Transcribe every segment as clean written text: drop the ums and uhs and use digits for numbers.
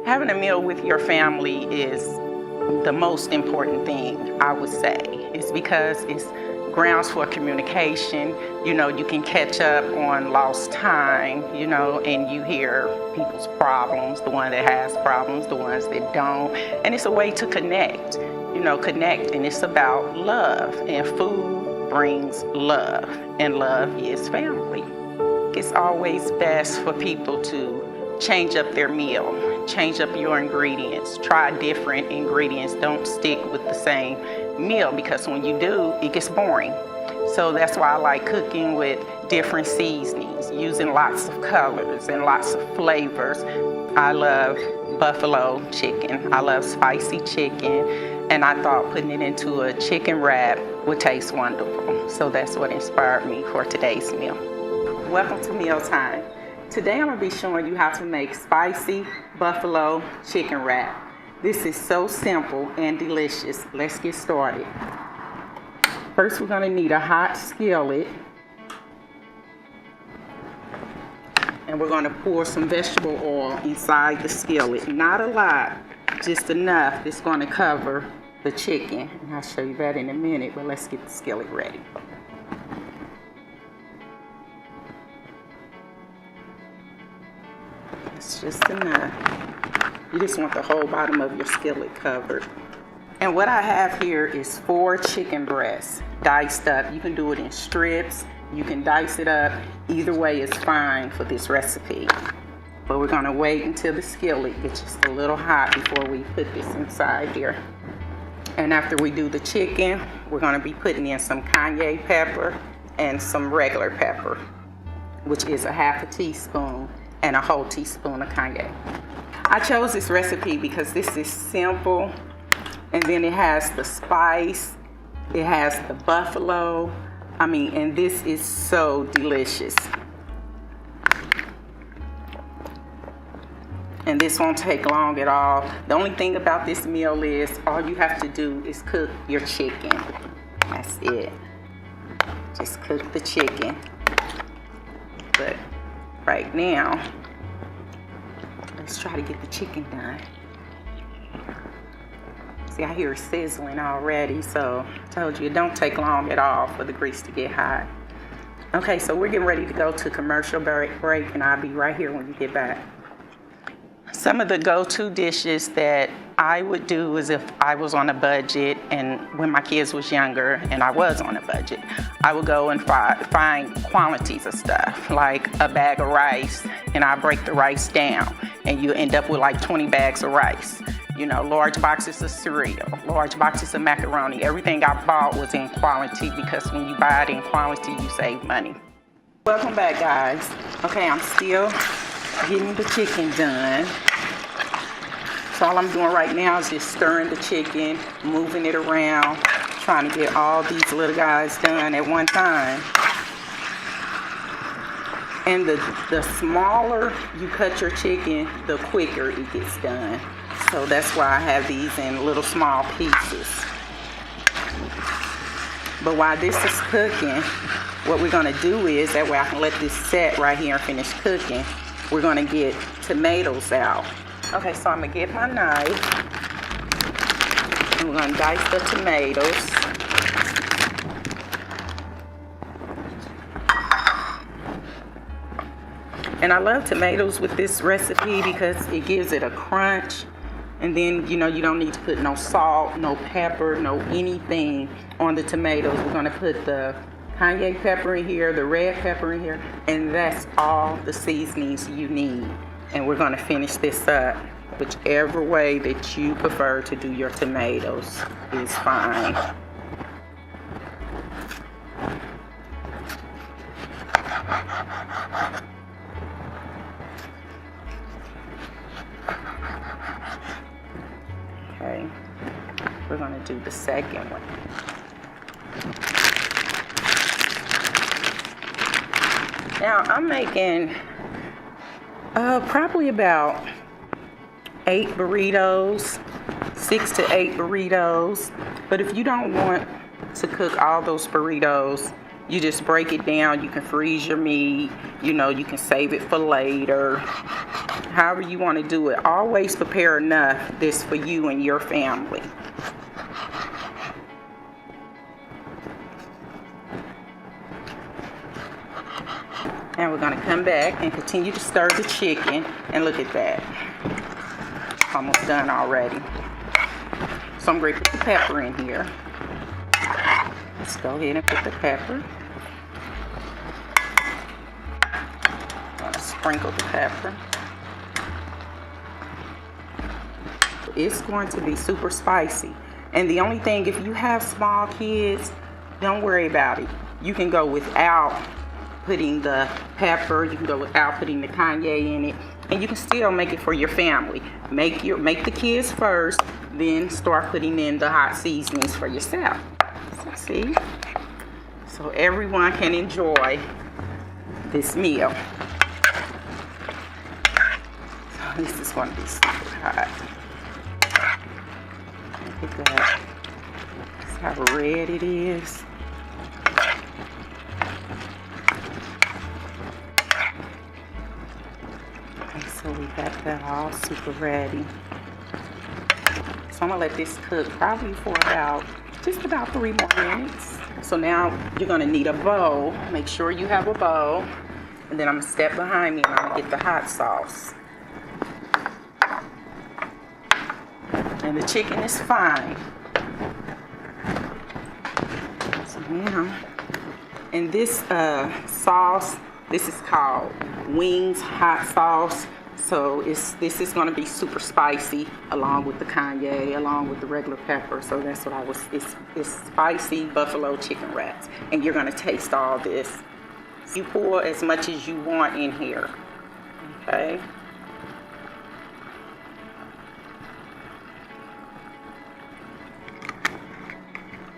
Having a meal with your family is the most important thing, I would say. It's because it's grounds for communication. You know, you can catch up on lost time, you know, and you hear people's problems, the one that has problems, the ones that don't. And it's a way to connect, and it's about love. And food brings love, and love is family. It's always best for people to change up their meal, change up your ingredients, try different ingredients. Don't stick with the same meal, because when you do, it gets boring. So that's why I like cooking with different seasonings, using lots of colors and lots of flavors. I love buffalo chicken. I love spicy chicken. And I thought putting it into a chicken wrap would taste wonderful. So that's what inspired me for today's meal. Welcome to MealTime. Today I'm going to be showing you how to make spicy buffalo chicken wrap. This is so simple and delicious. Let's get started. First, we're going to need a hot skillet. And we're going to pour some vegetable oil inside the skillet. Not a lot, just enough that's going to cover the chicken. And I'll show you that in a minute, but let's get the skillet ready. It's just enough. You just want the whole bottom of your skillet covered. And what I have here is 4 chicken breasts diced up. You can do it in strips. You can dice it up. Either way is fine for this recipe. But we're going to wait until the skillet gets just a little hot before we put this inside here. And after we do the chicken, we're going to be putting in some cayenne pepper and some regular pepper, which is a ½ a teaspoon and a whole teaspoon of cayenne. I chose this recipe because this is simple, and then it has the spice, it has the buffalo, and this is so delicious. And this won't take long at all. The only thing about this meal is all you have to do is cook your chicken. That's it. Just cook the chicken. But right now, let's try to get the chicken done. See, I hear it sizzling already, so I told you it don't take long at all for the grease to get hot. Okay, so we're getting ready to go to commercial break, and I'll be right here when you get back. Some of the go-to dishes that I would do is if I was on a budget, and when my kids was younger and I was on a budget, I would go and find quantities of stuff, like a bag of rice, and I break the rice down, and you end up with like 20 bags of rice. You know, large boxes of cereal, large boxes of macaroni. Everything I bought was in quality, because when you buy it in quality, you save money. Welcome back, guys. Okay, I'm still getting the chicken done. So all I'm doing right now is just stirring the chicken, moving it around, trying to get all these little guys done at one time. And the smaller you cut your chicken, the quicker it gets done. So that's why I have these in little small pieces. But while this is cooking, what we're gonna do is, that way I can let this set right here and finish cooking, we're gonna get tomatoes out. Okay, so I'm gonna get my knife, and we're gonna dice the tomatoes. And I love tomatoes with this recipe because it gives it a crunch. And then, you don't need to put no salt, no pepper, no anything on the tomatoes. We're gonna put the cayenne pepper in here, the red pepper in here, and that's all the seasonings you need. And we're gonna finish this up. Whichever way that you prefer to do your tomatoes is fine. Okay, we're gonna do the second one. Now I'm making probably about 8 burritos, 6 to 8 burritos. But if you don't want to cook all those burritos, you just break it down. You can freeze your meat, you can save it for later. However you want to do it, always prepare enough this for you and your family. And we're going to come back and continue to stir the chicken. And look at that. Almost done already. So I'm going to put the pepper in here. Let's go ahead and put the pepper. I'm going to sprinkle the pepper. It's going to be super spicy. And the only thing, if you have small kids, don't worry about it. You can go without putting the pepper, you can go without putting the cayenne in it, and you can still make it for your family. Make the kids first, then start putting in the hot seasonings for yourself. So see? So everyone can enjoy this meal. So this is going to be super hot. Look at that. See how red it is. So we got that all super ready. So I'm gonna let this cook probably for just about 3 more minutes. So now you're gonna need a bowl. Make sure you have a bowl. And then I'm gonna step behind me and I'm gonna get the hot sauce. And the chicken is fine. So now, and this sauce, this is called Wings hot sauce. So this is going to be super spicy, along with the cayenne, along with the regular pepper. So that's what it's spicy buffalo chicken wraps. And you're going to taste all this. You pour as much as you want in here. Okay.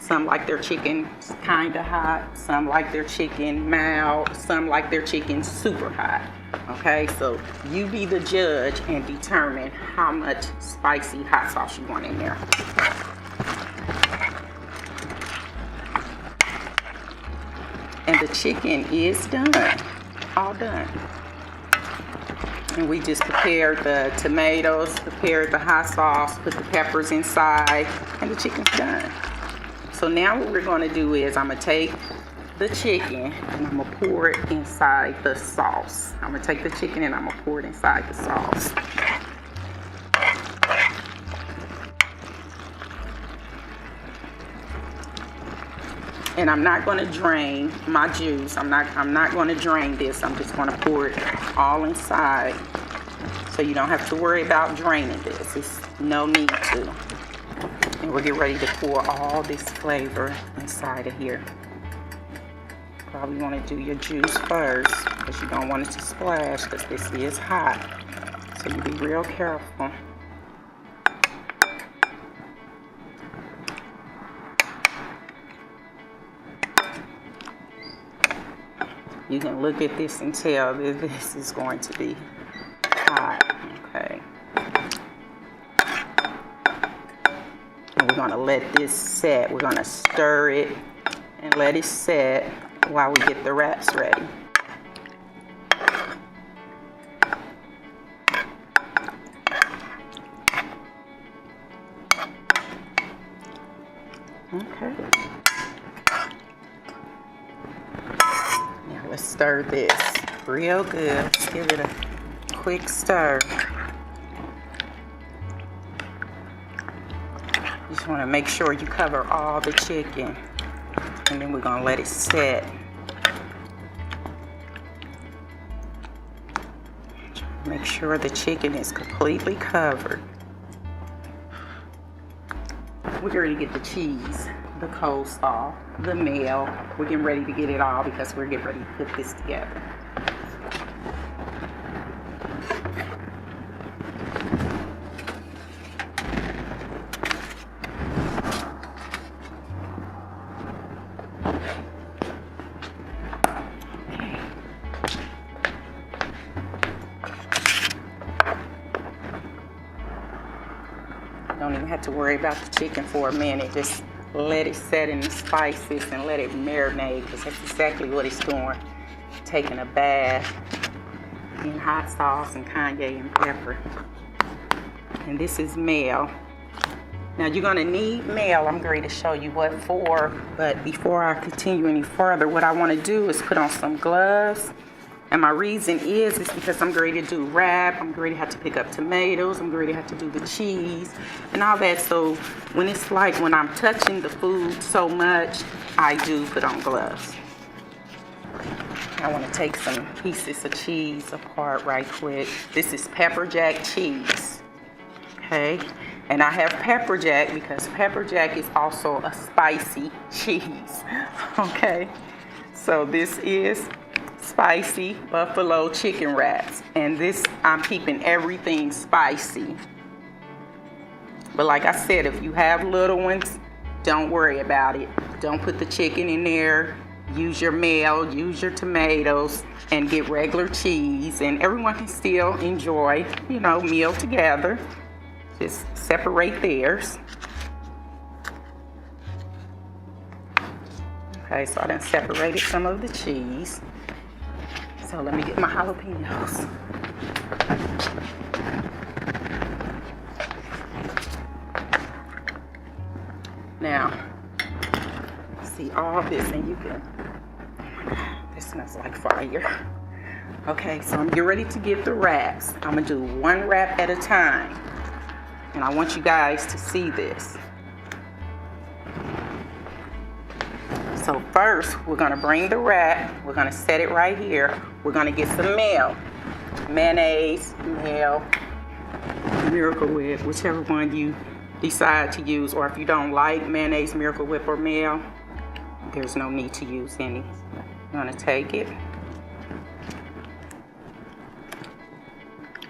Some like their chicken kind of hot, some like their chicken mild, some like their chicken super hot. Okay, so you be the judge and determine how much spicy hot sauce you want in there. And the chicken is done, all done. And we just prepared the tomatoes, prepared the hot sauce, put the peppers inside, and the chicken's done. So now what we're going to do is I'm going to take the chicken and I'm going to pour it inside the sauce. I'm going to take the chicken and I'm going to pour it inside the sauce. And I'm not going to drain my juice. I'm not going to drain this. I'm just going to pour it all inside. So you don't have to worry about draining this. There's no need to. And we'll get ready to pour all this flavor inside of here. Probably want to do your juice first because you don't want it to splash because this is hot. So you be real careful. You can look at this and tell that this is going to be hot. Okay. And we're going to let this set. We're going to stir it and let it set while we get the wraps ready. Okay. Now let's stir this real good. Let's give it a quick stir. You just want to make sure you cover all the chicken. And then we're going to let it set. Make sure the chicken is completely covered. We're ready to get the cheese, the coleslaw, the meal. We're getting ready to get it all because we're getting ready to put this together. Don't even have to worry about the chicken for a minute. Just let it set in the spices and let it marinate because that's exactly what it's doing. Taking a bath. and hot sauce and cayenne pepper. And this is Mel. Now you're gonna need Mel. I'm going to show you what for, but before I continue any further, what I wanna do is put on some gloves. And my reason is because I'm going to do wrap, I'm going to have to pick up tomatoes, I'm going to have to do the cheese and all that. So when it's like when I'm touching the food so much, I do put on gloves. I want to take some pieces of cheese apart right quick. This is pepper jack cheese, okay? And I have pepper jack because pepper jack is also a spicy cheese, okay? So this is spicy buffalo chicken wraps, and this I'm keeping everything spicy. But like I said, if you have little ones, don't worry about it. Don't put the chicken in there. Use your Mel, use your tomatoes, and get regular cheese, and everyone can still enjoy, you know, meal together. Just separate theirs. Okay, so I done separated some of the cheese. So let me get my jalapenos. Now, see all this, and you can, this smells like fire. Okay, so I'm getting ready to get the wraps. I'm gonna do one wrap at a time. And I want you guys to see this. So first, we're gonna bring the wrap. We're gonna set it right here. We're gonna get some Mel. Mayonnaise, Mel, Miracle Whip, whichever one you decide to use. Or if you don't like mayonnaise, Miracle Whip, or Mel, there's no need to use any. You're gonna take it.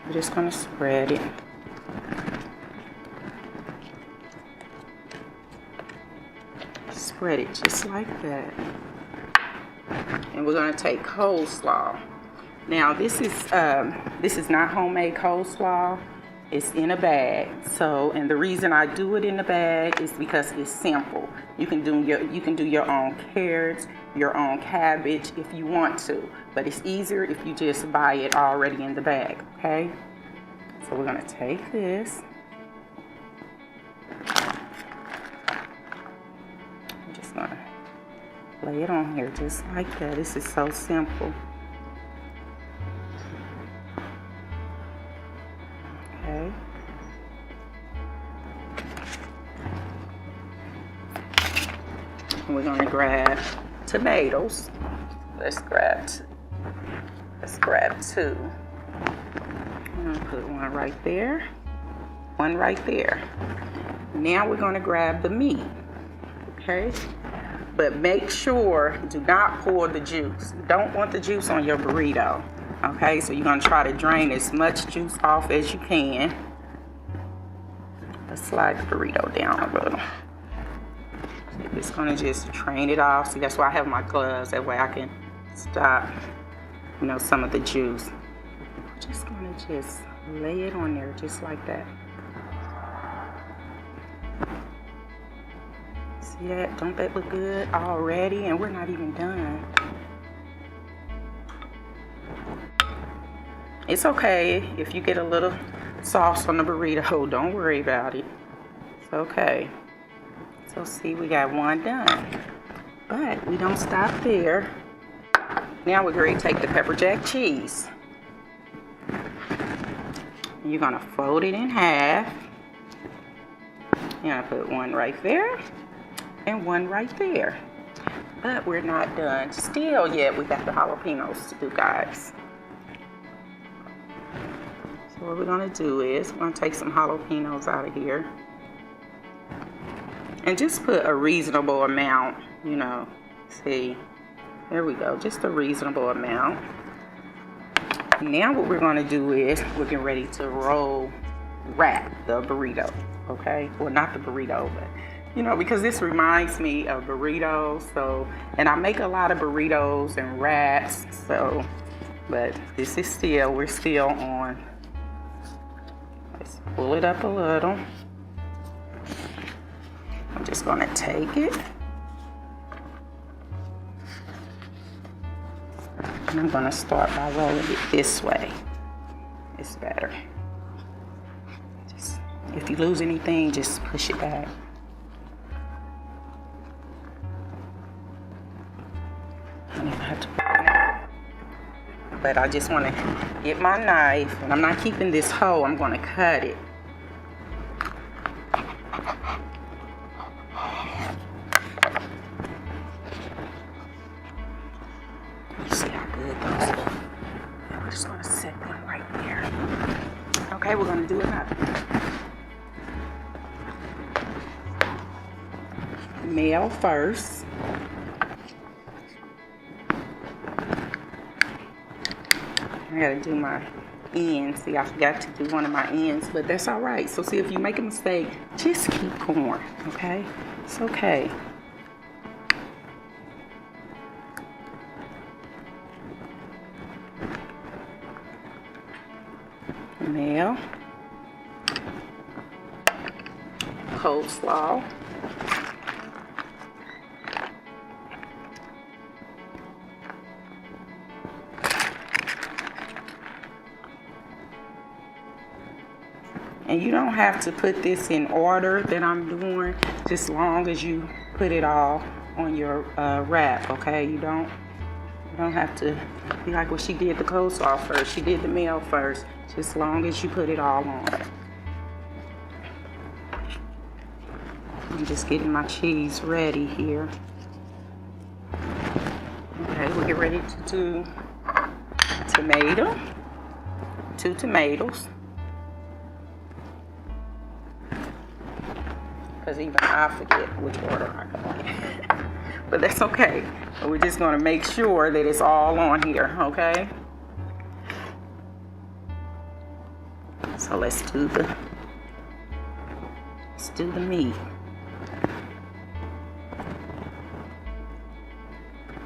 We're just gonna spread it. Spread it just like that. And we're gonna take coleslaw. Now this is not homemade coleslaw. It's in a bag. So, and the reason I do it in a bag is because it's simple. You can do your own carrots, your own cabbage if you want to, but it's easier if you just buy it already in the bag. Okay. So we're gonna take this. Gonna lay it on here just like that. This is so simple. Okay. We're gonna grab tomatoes. Let's grab two. I'm gonna put one right there. One right there. Now we're gonna grab the meat. Okay, but make sure, do not pour the juice. You don't want the juice on your burrito. Okay, so you're gonna try to drain as much juice off as you can. Let's slide the burrito down a little. It's gonna just drain it off. See, that's why I have my gloves. That way I can stop, you know, some of the juice. I'm just gonna just lay it on there just like that. See that? Don't that look good already? And we're not even done. It's okay if you get a little sauce on the burrito. Don't worry about it. It's okay. So see, we got one done. But we don't stop there. Now we're going to take the pepper jack cheese. You're going to fold it in half. You're going to put one right there. And one right there. But we're not done still yet. We got the jalapenos to do, guys. So what we're gonna do is we're gonna take some jalapenos out of here. And just put a reasonable amount, you know. See, there we go, just a reasonable amount. Now what we're gonna do is we're getting ready to wrap the burrito, okay? Well, not the burrito, but you know, because this reminds me of burritos, so, and I make a lot of burritos and wraps, so, but this is still, we're still on. Let's pull it up a little. I'm just gonna take it. And I'm gonna start by rolling it this way. it's better. Just, if you lose anything, just push it back. I don't even have to put it out. But I just want to get my knife, and I'm not keeping this whole, I'm going to cut it. See how good those are. We're just going to set them right there. Okay, we're going to do another. Male first. I gotta do my ends. See, I forgot to do one of my ends, but that's all right. So see, if you make a mistake, just keep going, okay? It's okay. Male. Coleslaw. And you don't have to put this in order that I'm doing, just long as you put it all on your wrap, okay? You don't have to be like, well, she did the coleslaw first, she did the meal first, just long as you put it all on. I'm just getting my cheese ready here. Okay, we'll get ready to do tomato, 2 tomatoes. Because even I forget which order I go in. But that's okay. But we're just going to make sure that it's all on here, okay? So let's do the meat.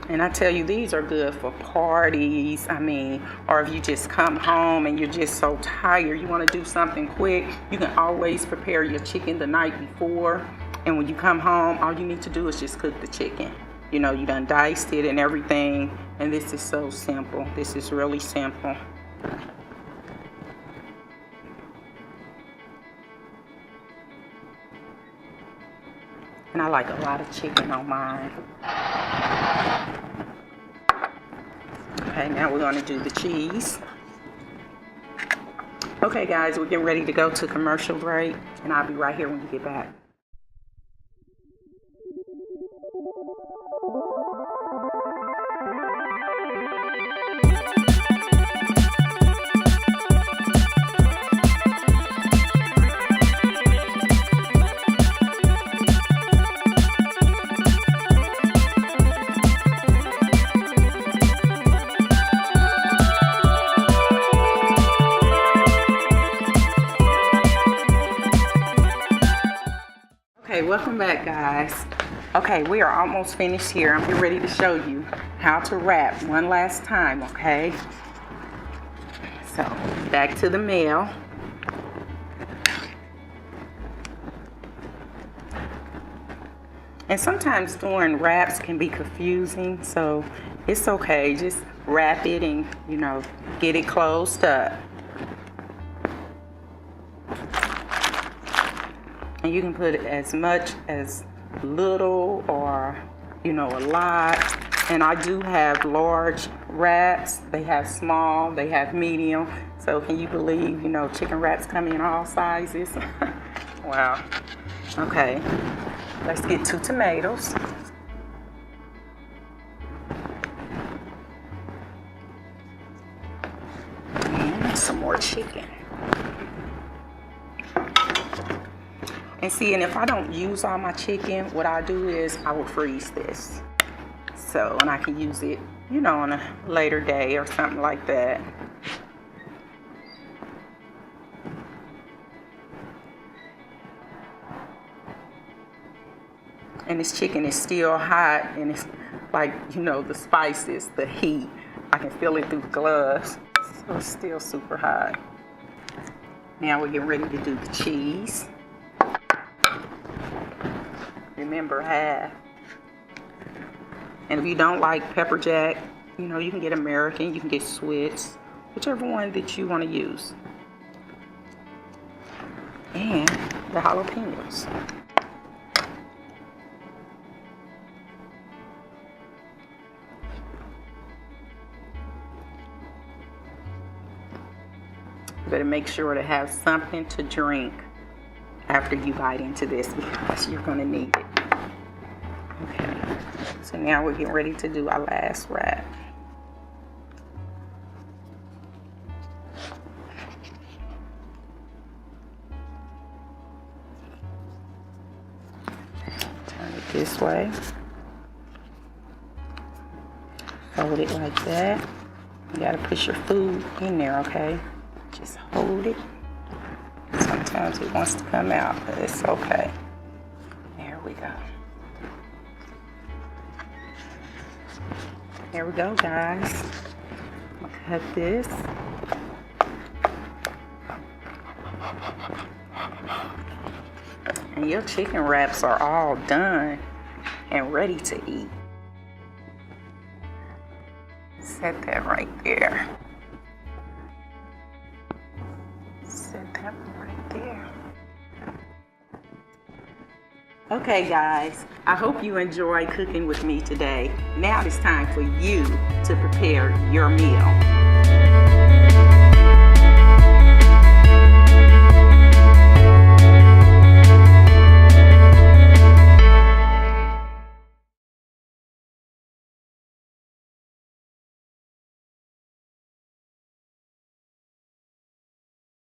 And I tell you, these are good for parties, or if you just come home and you're just so tired, you want to do something quick, you can always prepare your chicken the night before. And when you come home, all you need to do is just cook the chicken. You know, you done diced it and everything. And this is so simple. This is really simple. And I like a lot of chicken on mine. Okay, now we're going to do the cheese. Okay, guys, we're getting ready to go to commercial break, and I'll be right here when you get back. Okay, welcome back, guys. Okay, we are almost finished here. I'm getting ready to show you how to wrap one last time, okay? So, back to the meal. And sometimes doing wraps can be confusing, so it's okay. Just wrap it and, get it closed up. And you can put as much as little or, a lot. And I do have large wraps. They have small, they have medium. So can you believe, chicken wraps come in all sizes? Wow. Okay, let's get 2 tomatoes. And some more chicken. And see, and if I don't use all my chicken, what I do is I will freeze this. So, and I can use it, on a later day or something like that. And this chicken is still hot, and it's like, the spices, the heat. I can feel it through the gloves. So it's still super hot. Now we're getting ready to do the cheese. Remember, half. And if you don't like pepper jack, you can get American, you can get Swiss, whichever one that you want to use. And the jalapenos. You better make sure to have something to drink after you bite into this because you're going to need it. Okay, so now we're getting ready to do our last wrap. Turn it this way. Fold it like that. You gotta put your food in there, okay? Just hold it. Sometimes it wants to come out, but it's okay. There we go. There we go, guys. I'm gonna cut this. And your chicken wraps are all done and ready to eat. Set that right there. Set that right there. Okay, guys, I hope you enjoyed cooking with me today. Now it's time for you to prepare your meal.